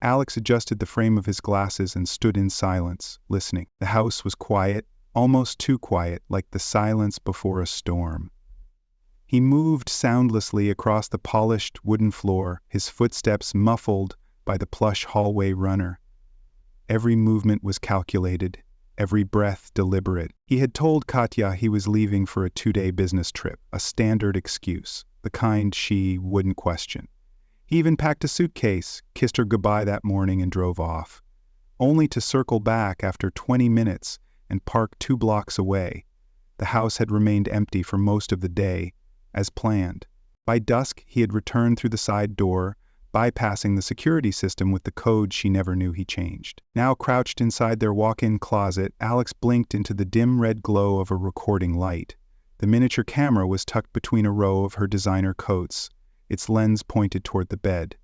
Alex adjusted the frame of his glasses and stood in silence, listening. The house was quiet, almost too quiet, like the silence before a storm. He moved soundlessly across the polished wooden floor, his footsteps muffled by the plush hallway runner. Every movement was calculated, every breath deliberate. He had told Katya he was leaving for a 2-day business trip, a standard excuse, the kind she wouldn't question. He even packed a suitcase, kissed her goodbye that morning and drove off, only to circle back after 20 minutes and park 2 blocks away. The house had remained empty for most of the day, as planned. By dusk, he had returned through the side door, bypassing the security system with the code she never knew he changed. Now crouched inside their walk-in closet, Alex blinked into the dim red glow of a recording light. The miniature camera was tucked between a row of her designer coats, its lens pointed toward the bed.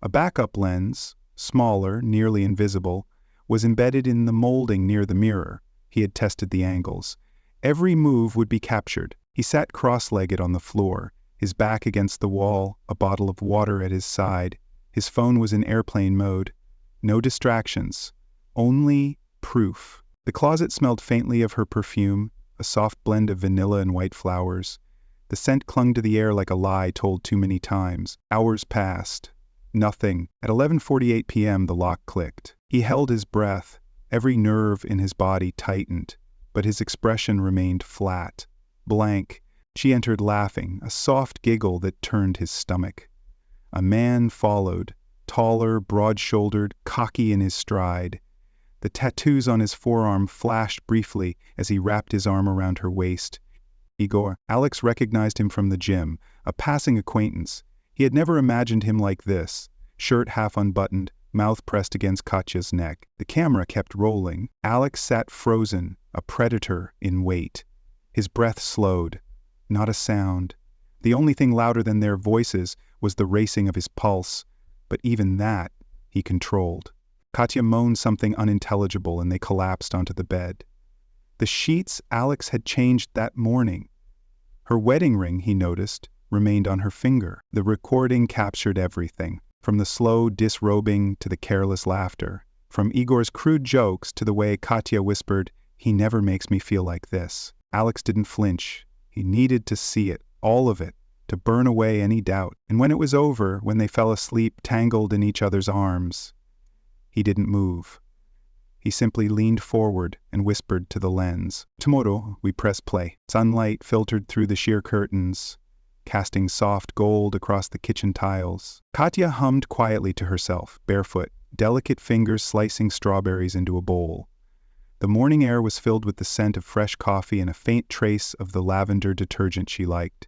A backup lens, smaller, nearly invisible, was embedded in the molding near the mirror. He had tested the angles. Every move would be captured. He sat cross-legged on the floor, his back against the wall, a bottle of water at his side. His phone was in airplane mode. No distractions. Only proof. The closet smelled faintly of her perfume, a soft blend of vanilla and white flowers. The scent clung to the air like a lie told too many times. Hours passed. Nothing. At 11:48 p.m. the lock clicked. He held his breath. Every nerve in his body tightened, but his expression remained flat, blank. She entered laughing, a soft giggle that turned his stomach. A man followed, taller, broad-shouldered, cocky in his stride. The tattoos on his forearm flashed briefly as he wrapped his arm around her waist. Igor. Alex recognized him from the gym, a passing acquaintance. He had never imagined him like this, shirt half unbuttoned, mouth pressed against Katya's neck. The camera kept rolling. Alex sat frozen, a predator in wait. His breath slowed. Not a sound. The only thing louder than their voices was the racing of his pulse, but even that he controlled. Katya moaned something unintelligible and they collapsed onto the bed. The sheets Alex had changed that morning. Her wedding ring, he noticed, remained on her finger. The recording captured everything, from the slow disrobing to the careless laughter, from Igor's crude jokes to the way Katya whispered, "He never makes me feel like this." Alex didn't flinch. He needed to see it, all of it, to burn away any doubt. And when it was over, when they fell asleep tangled in each other's arms, he didn't move. He simply leaned forward and whispered to the lens. Tomorrow, we press play. Sunlight filtered through the sheer curtains, casting soft gold across the kitchen tiles. Katya hummed quietly to herself, barefoot, delicate fingers slicing strawberries into a bowl. The morning air was filled with the scent of fresh coffee and a faint trace of the lavender detergent she liked.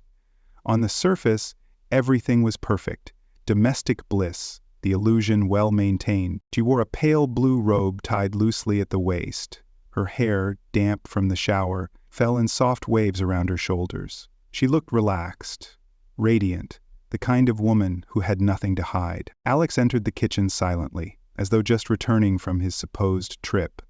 On the surface, everything was perfect. Domestic bliss, the illusion well maintained. She wore a pale blue robe tied loosely at the waist. Her hair, damp from the shower, fell in soft waves around her shoulders. She looked relaxed, radiant, the kind of woman who had nothing to hide. Alex entered the kitchen silently, as though just returning from his supposed trip.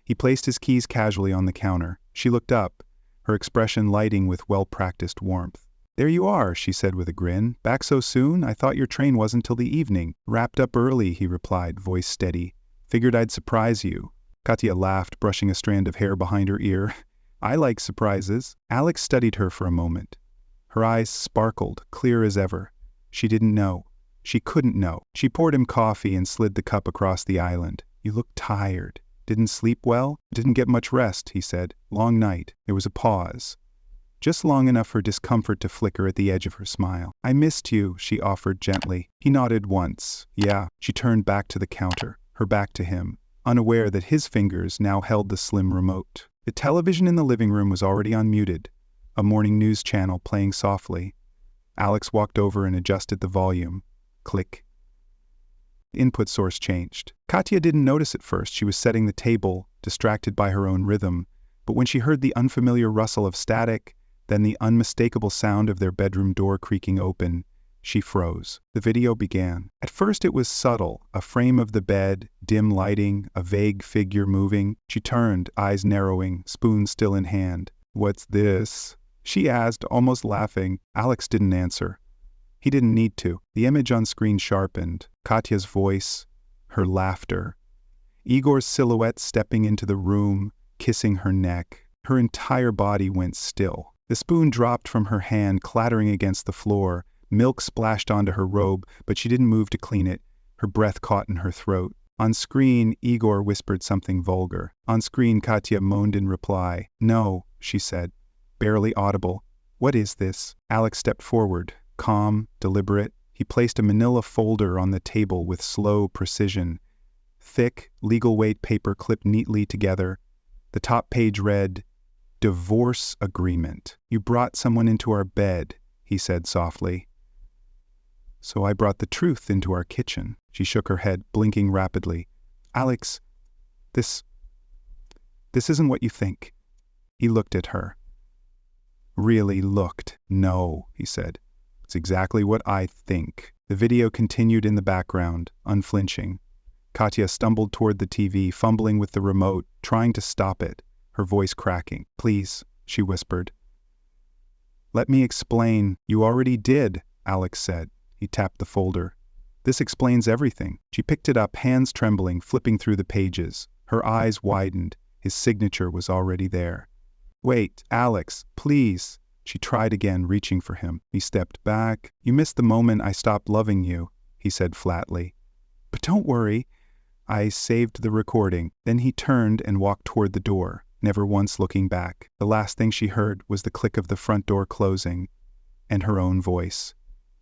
He placed his keys casually on the counter. She looked up, her expression lighting with well-practiced warmth. "There you are," she said with a grin. "Back so soon? I thought your train wasn't till the evening." "Wrapped up early," he replied, voice steady. "Figured I'd surprise you." Katya laughed, brushing a strand of hair behind her ear. "I like surprises." Alex studied her for a moment. Her eyes sparkled, clear as ever. She didn't know. She couldn't know. She poured him coffee and slid the cup across the island. "You look tired." "Didn't sleep well?" "Didn't get much rest," he said. "Long night." There was a pause. Just long enough for discomfort to flicker at the edge of her smile. "I missed you," she offered gently. He nodded once. "Yeah." She turned back to the counter, her back to him, unaware that his fingers now held the slim remote. The television in the living room was already unmuted, a morning news channel playing softly. Alex walked over and adjusted the volume. Click. The input source changed. Katya didn't notice at first. She was setting the table, distracted by her own rhythm. But when she heard the unfamiliar rustle of static, then the unmistakable sound of their bedroom door creaking open, she froze. The video began. At first it was subtle, a frame of the bed, dim lighting, a vague figure moving. She turned, eyes narrowing, spoon still in hand. "What's this?" she asked, almost laughing. Alex didn't answer. He didn't need to. The image on screen sharpened. Katya's voice, her laughter. Igor's silhouette stepping into the room, kissing her neck. Her entire body went still. The spoon dropped from her hand, clattering against the floor. Milk splashed onto her robe, but she didn't move to clean it. Her breath caught in her throat. On screen, Igor whispered something vulgar. On screen, Katya moaned in reply. "No," she said, barely audible. "What is this?" Alex stepped forward, calm, deliberate. He placed a manila folder on the table with slow precision. Thick, legal-weight paper clipped neatly together. The top page read, "Divorce agreement. You brought someone into our bed," he said softly. "So I brought the truth into our kitchen." She shook her head, blinking rapidly. "Alex, this isn't what you think." He looked at her. Really looked. "No," he said. "It's exactly what I think." The video continued in the background, unflinching. Katya stumbled toward the TV, fumbling with the remote, trying to stop it, her voice cracking. "Please," she whispered. "Let me explain." "You already did," Alex said. He tapped the folder. "This explains everything." She picked it up, hands trembling, flipping through the pages. Her eyes widened. His signature was already there. "Wait, Alex, please." She tried again, reaching for him. He stepped back. "You missed the moment I stopped loving you," he said flatly. "But don't worry. I saved the recording." Then he turned and walked toward the door, never once looking back. The last thing she heard was the click of the front door closing, and her own voice,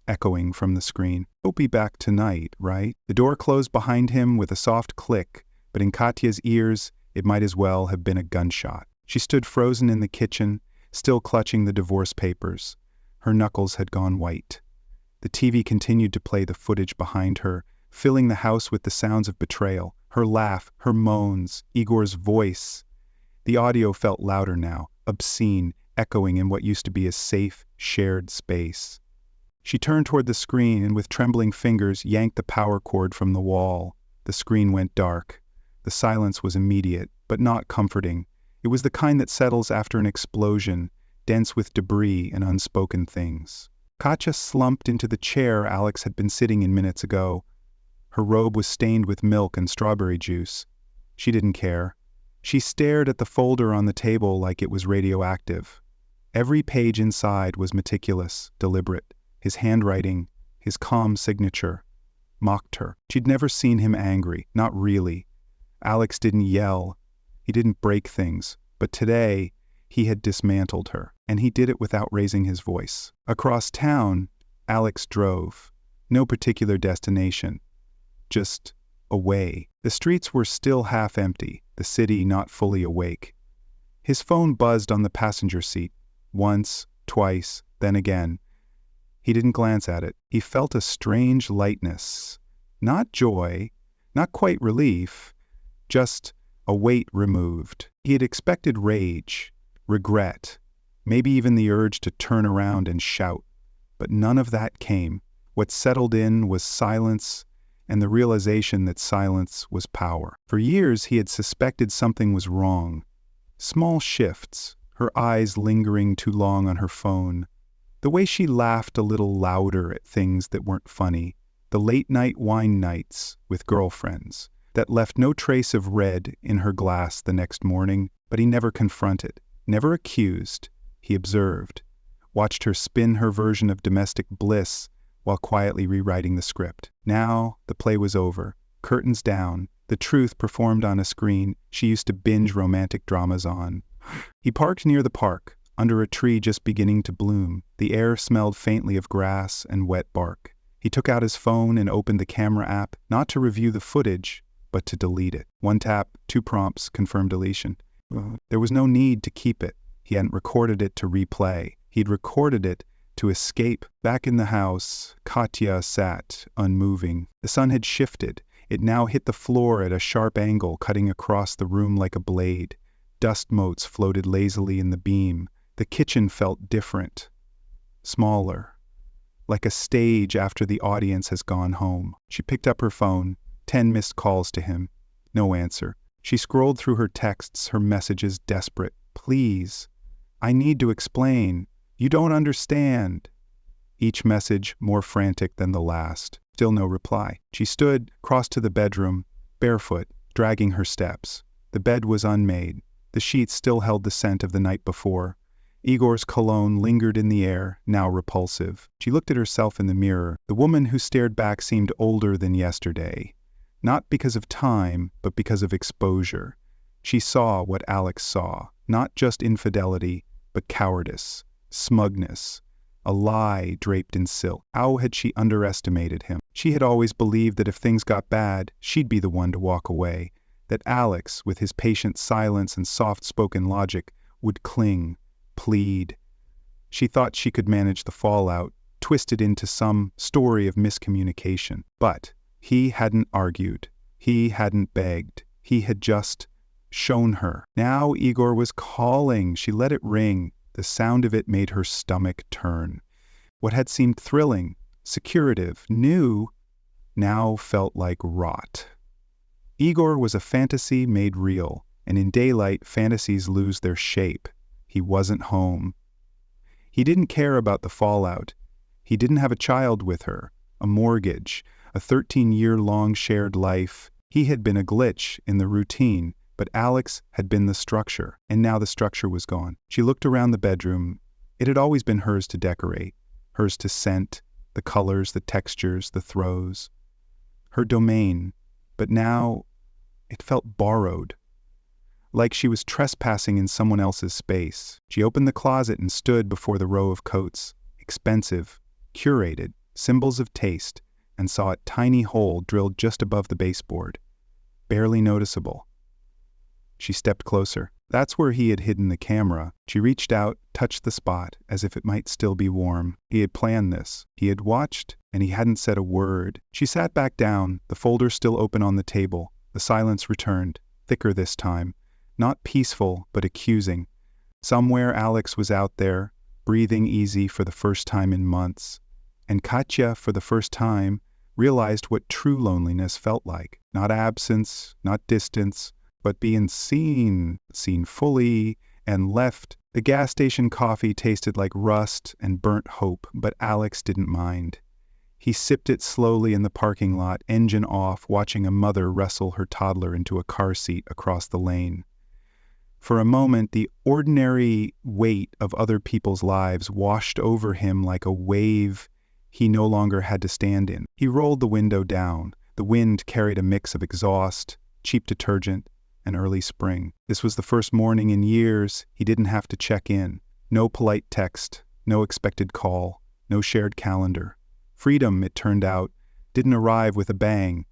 echoing from the screen. "You'll be back tonight, right?" The door closed behind him with a soft click, but in Katya's ears, it might as well have been a gunshot. She stood frozen in the kitchen, still clutching the divorce papers. Her knuckles had gone white. The TV continued to play the footage behind her, filling the house with the sounds of betrayal. Her laugh, her moans, Igor's voice. The audio felt louder now, obscene, echoing in what used to be a safe, shared space. She turned toward the screen and with trembling fingers yanked the power cord from the wall. The screen went dark. The silence was immediate, but not comforting. It was the kind that settles after an explosion, dense with debris and unspoken things. Katya slumped into the chair Alex had been sitting in minutes ago. Her robe was stained with milk and strawberry juice. She didn't care. She stared at the folder on the table like it was radioactive. Every page inside was meticulous, deliberate. His handwriting, his calm signature, mocked her. She'd never seen him angry, not really. Alex didn't yell. He didn't break things. But today, he had dismantled her, and he did it without raising his voice. Across town, Alex drove. No particular destination. Just away. The streets were still half empty, the city not fully awake. His phone buzzed on the passenger seat. Once, twice, then again. He didn't glance at it. He felt a strange lightness. Not joy, not quite relief, just a weight removed. He had expected rage, regret, maybe even the urge to turn around and shout. But none of that came. What settled in was silence, and the realization that silence was power. For years he had suspected something was wrong. Small shifts, her eyes lingering too long on her phone, the way she laughed a little louder at things that weren't funny, the late-night wine nights with girlfriends that left no trace of red in her glass the next morning, but he never confronted, never accused. He observed, watched her spin her version of domestic bliss while quietly rewriting the script. Now, the play was over, curtains down, the truth performed on a screen she used to binge romantic dramas on. He parked near the park, under a tree just beginning to bloom. The air smelled faintly of grass and wet bark. He took out his phone and opened the camera app, not to review the footage, but to delete it. One tap, 2 prompts, confirm deletion. There was no need to keep it. He hadn't recorded it to replay. He'd recorded it to escape. Back in the house, Katya sat, unmoving. The sun had shifted. It now hit the floor at a sharp angle, cutting across the room like a blade. Dust motes floated lazily in the beam. The kitchen felt different, smaller, like a stage after the audience has gone home. She picked up her phone, 10 missed calls to him. No answer. She scrolled through her texts, her messages desperate. "Please, I need to explain. You don't understand." Each message more frantic than the last. Still no reply. She stood, crossed to the bedroom, barefoot, dragging her steps. The bed was unmade. The sheets still held the scent of the night before. Igor's cologne lingered in the air, now repulsive. She looked at herself in the mirror. The woman who stared back seemed older than yesterday. Not because of time, but because of exposure. She saw what Alex saw. Not just infidelity, but cowardice, smugness, a lie draped in silk. How had she underestimated him? She had always believed that if things got bad, she'd be the one to walk away. That Alex, with his patient silence and soft-spoken logic, would cling, plead. She thought she could manage the fallout, twist it into some story of miscommunication. But he hadn't argued. He hadn't begged. He had just shown her. Now Igor was calling. She let it ring. The sound of it made her stomach turn. What had seemed thrilling, secretive, new, now felt like rot. Igor was a fantasy made real, and in daylight, fantasies lose their shape. He wasn't home. He didn't care about the fallout. He didn't have a child with her, a mortgage, a 13-year-long shared life. He had been a glitch in the routine, but Alex had been the structure, and now the structure was gone. She looked around the bedroom. It had always been hers to decorate, hers to scent, the colors, the textures, the throws. Her domain, but now it felt borrowed, like she was trespassing in someone else's space. She opened the closet and stood before the row of coats, expensive, curated, symbols of taste, and saw a tiny hole drilled just above the baseboard, barely noticeable. She stepped closer. That's where he had hidden the camera. She reached out, touched the spot, as if it might still be warm. He had planned this. He had watched, and he hadn't said a word. She sat back down, the folder still open on the table. The silence returned, thicker this time. Not peaceful, but accusing. Somewhere Alex was out there, breathing easy for the first time in months. And Katya, for the first time, realized what true loneliness felt like. Not absence, not distance, but being seen fully, and left. The gas station coffee tasted like rust and burnt hope, but Alex didn't mind. He sipped it slowly in the parking lot, engine off, watching a mother wrestle her toddler into a car seat across the lane. For a moment, the ordinary weight of other people's lives washed over him like a wave he no longer had to stand in. He rolled the window down. The wind carried a mix of exhaust, cheap detergent, and early spring. This was the first morning in years he didn't have to check in. No polite text, no expected call, no shared calendar. Freedom, it turned out, didn't arrive with a bang.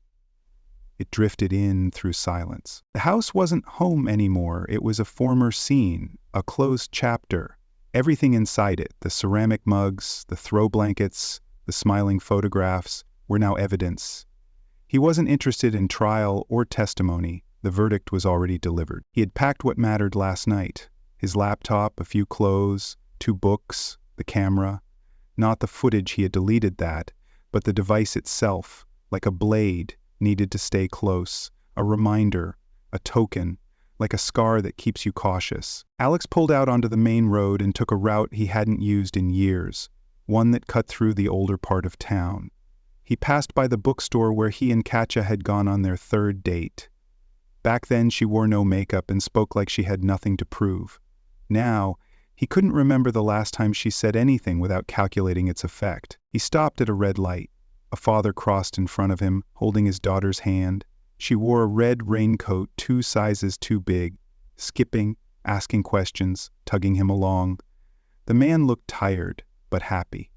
It drifted in through silence. The house wasn't home anymore. It was a former scene, a closed chapter. Everything inside it, the ceramic mugs, the throw blankets, the smiling photographs, were now evidence. He wasn't interested in trial or testimony. The verdict was already delivered. He had packed what mattered last night. His laptop, a few clothes, 2 books, the camera. Not the footage, he had deleted that, but the device itself, like a blade, needed to stay close. A reminder, a token, like a scar that keeps you cautious. Alex pulled out onto the main road and took a route he hadn't used in years, one that cut through the older part of town. He passed by the bookstore where he and Katya had gone on their 3rd date. Back then she wore no makeup and spoke like she had nothing to prove. Now, he couldn't remember the last time she said anything without calculating its effect. He stopped at a red light. A father crossed in front of him, holding his daughter's hand. She wore a red raincoat 2 sizes too big, skipping, asking questions, tugging him along. The man looked tired, but happy.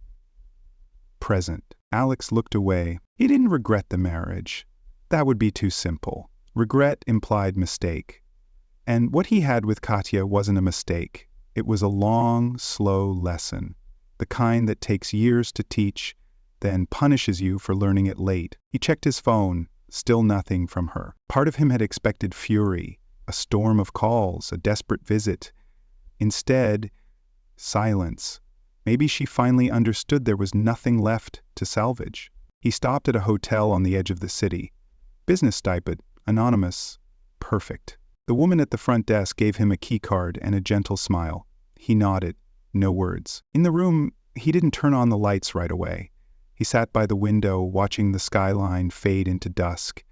Present. Alex looked away. He didn't regret the marriage. That would be too simple. Regret implied mistake. And what he had with Katya wasn't a mistake. It was a long, slow lesson, the kind that takes years to teach, then punishes you for learning it late. He checked his phone, still nothing from her. Part of him had expected fury, a storm of calls, a desperate visit. Instead, silence. Maybe she finally understood there was nothing left to salvage. He stopped at a hotel on the edge of the city. Business stipend, anonymous, perfect. The woman at the front desk gave him a key card and a gentle smile. He nodded, no words. In the room, he didn't turn on the lights right away. He sat by the window, watching the skyline fade into dusk.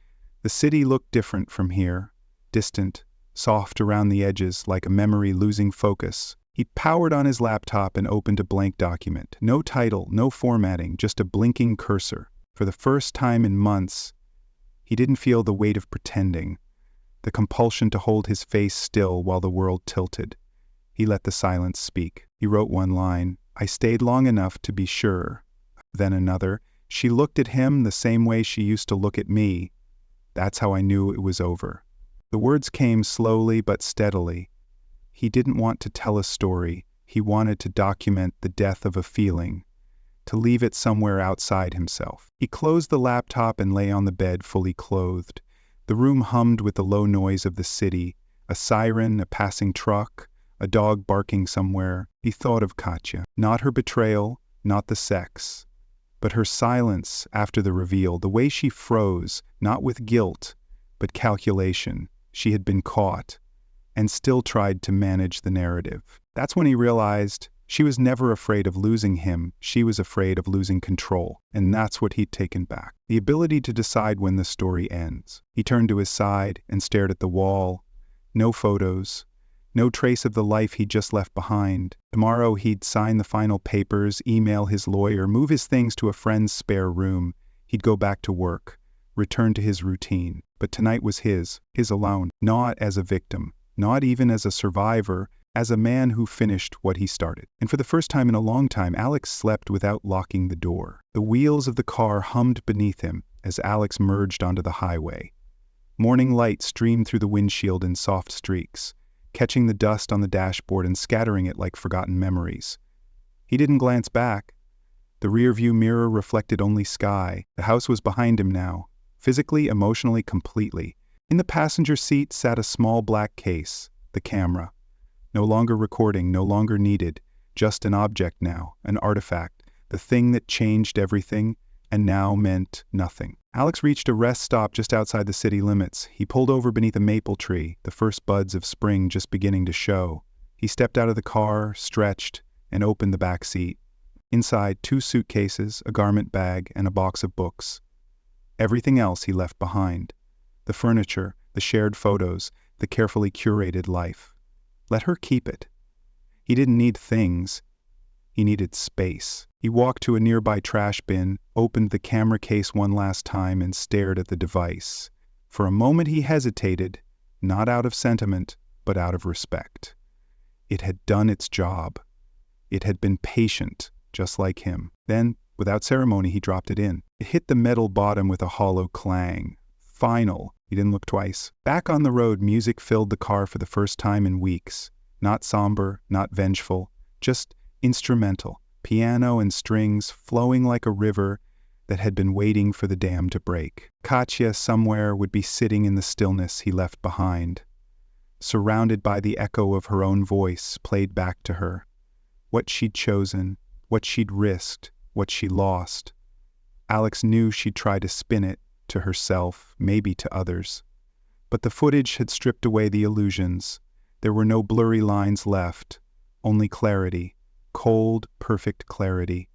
The city looked different from here, distant, soft around the edges like a memory losing focus. He powered on his laptop and opened a blank document. No title, no formatting, just a blinking cursor. For the first time in months, he didn't feel the weight of pretending, the compulsion to hold his face still while the world tilted. He let the silence speak. He wrote one line, "I stayed long enough to be sure." Then another, "She looked at him the same way she used to look at me. That's how I knew it was over." The words came slowly but steadily. He didn't want to tell a story. He wanted to document the death of a feeling, to leave it somewhere outside himself. He closed the laptop and lay on the bed fully clothed. The room hummed with the low noise of the city, a siren, a passing truck, a dog barking somewhere. He thought of Katya. Not her betrayal, not the sex, but her silence after the reveal, the way she froze, not with guilt, but calculation. She had been caught, and still tried to manage the narrative. That's when he realized she was never afraid of losing him, she was afraid of losing control, and that's what he'd taken back. The ability to decide when the story ends. He turned to his side and stared at the wall. No photos, no trace of the life he'd just left behind. Tomorrow he'd sign the final papers, email his lawyer, move his things to a friend's spare room. He'd go back to work, return to his routine. But tonight was his alone, not as a victim, not even as a survivor, as a man who finished what he started. And for the first time in a long time, Alex slept without locking the door. The wheels of the car hummed beneath him as Alex merged onto the highway. Morning light streamed through the windshield in soft streaks, catching the dust on the dashboard and scattering it like forgotten memories. He didn't glance back. The rearview mirror reflected only sky. The house was behind him now, physically, emotionally, completely. In the passenger seat sat a small black case, the camera. No longer recording, no longer needed, just an object now, an artifact, the thing that changed everything and now meant nothing. Alex reached a rest stop just outside the city limits. He pulled over beneath a maple tree, the first buds of spring just beginning to show. He stepped out of the car, stretched, and opened the back seat. Inside, 2 suitcases, a garment bag, and a box of books. Everything else he left behind. The furniture, the shared photos, the carefully curated life. Let her keep it. He didn't need things. He needed space. He walked to a nearby trash bin, opened the camera case one last time, and stared at the device. For a moment he hesitated, not out of sentiment, but out of respect. It had done its job. It had been patient, just like him. Then, without ceremony, he dropped it in. It hit the metal bottom with a hollow clang. Final. He didn't look twice. Back on the road, music filled the car for the first time in weeks. Not somber, not vengeful, just instrumental. Piano and strings flowing like a river that had been waiting for the dam to break. Katya somewhere would be sitting in the stillness he left behind, surrounded by the echo of her own voice played back to her. What she'd chosen, what she'd risked, what she lost. Alex knew she'd try to spin it, to herself, maybe to others. But the footage had stripped away the illusions. There were no blurry lines left, only clarity, cold, perfect clarity.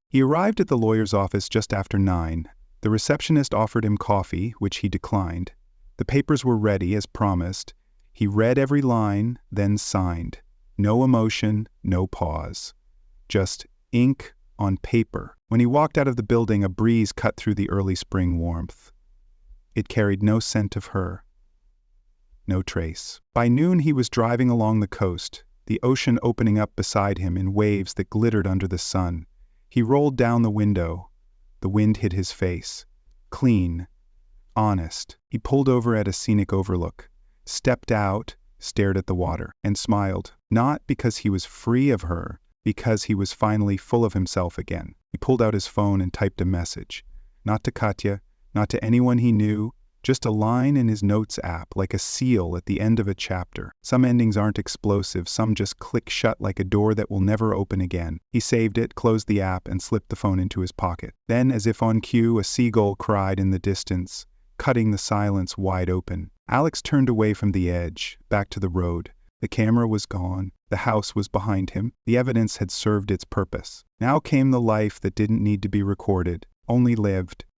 He arrived at the lawyer's office just after 9. The receptionist offered him coffee, which he declined. The papers were ready, as promised. He read every line, then signed. No emotion, no pause. Just ink on paper. When he walked out of the building, a breeze cut through the early spring warmth. It carried no scent of her. No trace. By noon he was driving along the coast, the ocean opening up beside him in waves that glittered under the sun. He rolled down the window. The wind hit his face. Clean. Honest. He pulled over at a scenic overlook, stepped out, stared at the water, and smiled. Not because he was free of her, because he was finally full of himself again. He pulled out his phone and typed a message. Not to Katya, not to anyone he knew, just a line in his notes app, like a seal at the end of a chapter. Some endings aren't explosive, some just click shut like a door that will never open again. He saved it, closed the app, and slipped the phone into his pocket. Then, as if on cue, a seagull cried in the distance, cutting the silence wide open. Alex turned away from the edge, back to the road. The camera was gone. The house was behind him. The evidence had served its purpose. Now came the life that didn't need to be recorded, only lived.